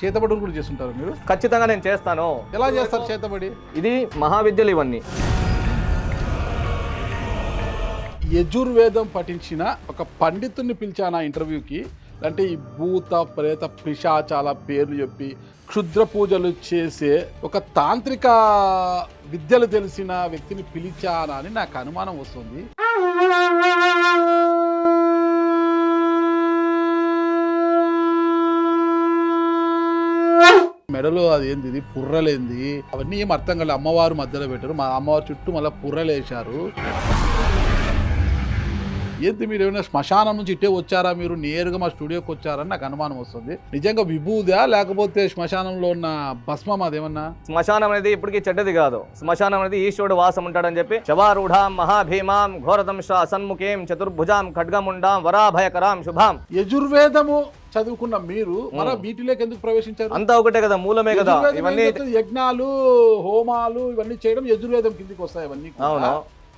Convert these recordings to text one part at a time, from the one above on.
చేతబడులు కూడా చేస్తుంటారు మీరు? ఖచ్చితంగా నేను చేస్తాను. ఎలా చేస్తారు చేతబడి? ఇది మహావిద్యలు ఇవన్నీ. యజుర్వేదం పఠించిన ఒక పండితుడిని పిలిచాను ఆ ఇంటర్వ్యూకి. అంటే ఈ భూత ప్రేత పిశాచాల పేర్లు చెప్పి క్షుద్ర పూజలు చేసే ఒక తాంత్రిక విద్యలు తెలిసిన వ్యక్తిని పిలిచానా అని నాకు అనుమానం వస్తుంది. మెడలో అదేంది, ఇది పుర్రలేంది, అవన్నీ ఏం అర్థం కాలేదు. అమ్మవారు మధ్యలో పెట్టారు, మా అమ్మవారి చుట్టూ మళ్ళీ పుర్రలు వేశారు. ఏంటి మీరు ఏమైనా శ్మశానం నుంచి ఇట్టే వచ్చారా, మీరు నేరుగా మా స్టూడియోకి వచ్చారని నాకు అనుమానం వస్తుంది. నిజంగా విభూదా లేకపోతే శ్మశానంలో ఉన్న భస్మం అదేమన్నా? శ్మశానం అనేది ఇప్పటికీ చెడ్డది కాదు. శ్మశానం అనేది ఈశ్వరుడు వాసం ఉంటాడని చెప్పి శవారూఢాం మహాభీమాం ఘోరదంశ సన్ముఖేం చతుర్భుజాం ఖడ్గముండాం వరాభయకరాం శుభాం. యజుర్వేదము చదువుకున్న మీరు మన వీటిలోకి ఎందుకు ప్రవేశించారు? అంతా ఒకటే కదా, మూలమే కదా. ఇవన్నీ యజ్ఞాలు హోమాలు ఇవన్నీ చేయడం యజుర్వేదం కిందికి వస్తాయి అవన్నీ. అవును.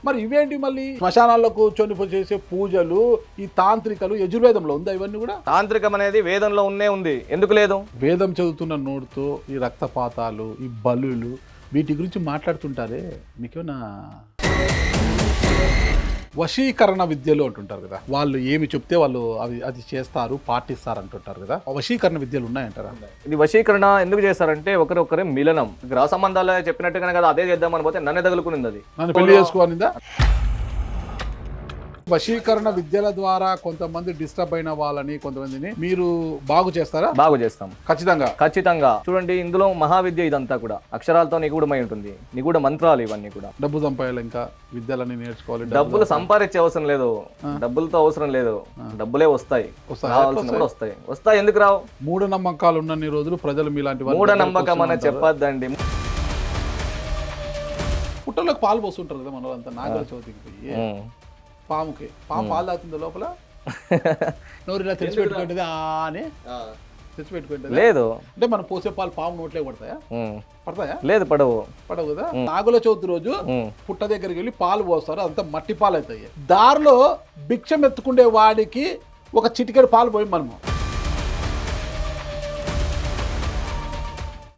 మరి ఇవేంటి మళ్ళీ శ్మశానాల్లో కూర్చొని చేసే పూజలు, ఈ తాంత్రికలు యజుర్వేదంలో ఉందా? ఇవన్నీ కూడా తాంత్రికం అనేది వేదంలో ఉంది, ఎందుకు లేదు? వేదం చదువుతున్న నోటితో ఈ రక్తపాతాలు, ఈ బలులు వీటి గురించి మాట్లాడుతుంటారే, మీకేమన్నా వశీకరణ విద్యలు అంటుంటారు కదా, వాళ్ళు ఏమి చెప్తే వాళ్ళు అది చేస్తారు, పాటిస్తారు అంటుంటారు కదా, వశీకరణ విద్యలు ఉన్నాయంటారా? ఇది వశీకరణ ఎందుకు చేస్తారంటే ఒకరొకరే మిలనం. గ్రహ సంబంధాలు చెప్పినట్టుగానే కదా, అదే చేద్దామని పోతే నన్నే తగులుకునింది. అది నన్ను పెళ్లి చేసుకోనిందా? వశీకరణ విద్యల ద్వారా కొంతమంది డిస్టర్బ్ అయిన వాళ్ళని, కొంతమందిని మీరు బాగు చేస్తారా? బాగు చేస్తాం ఖచ్చితంగా. చూడండి, ఇందులో మహావిద్య ఇదంతా కూడా అక్షరాలతో నిగూఢమై ఉంటుంది. నిగూఢ మంత్రాలు ఇవన్నీ కూడా. డబ్బు సంపాదాలి, ఇంకా విద్యలని నేర్చుకోవాలి. డబ్బులు సంపాదించే అవసరం లేదు, డబ్బులతో అవసరం లేదు, డబ్బులే వస్తాయి. వస్తాయి ఎందుకు రావు? మూఢనమ్మకాలు ఉన్నన్ని రోజులు ప్రజలు మీలాంటి మూఢనమ్మకం అని చెప్పొద్దండి. పుట్టలోకి పాలు పోస్తుంటారు కదా మన వాళ్ళంతా, నాగల చవితికి పోయి పాముకి. పాము పాలు తాగుతుంది లోపల, నోరు ఇలా తెచ్చిపెట్టుకుంటుంది అని తెచ్చిపెట్టుకుంటుంది లేదు. అంటే మనం పోసే పాలు పాము నోట్లే పడతాయా? లేదు, పడవు కదా. నాగుల చవితి రోజు పుట్ట దగ్గరికి వెళ్ళి పాలు పోస్తారు, అంతా మట్టి పాలు అవుతాయి. దారిలో భిక్షం ఎత్తుకుండే వాడికి ఒక చిటికెడు పాలు పోయి మనము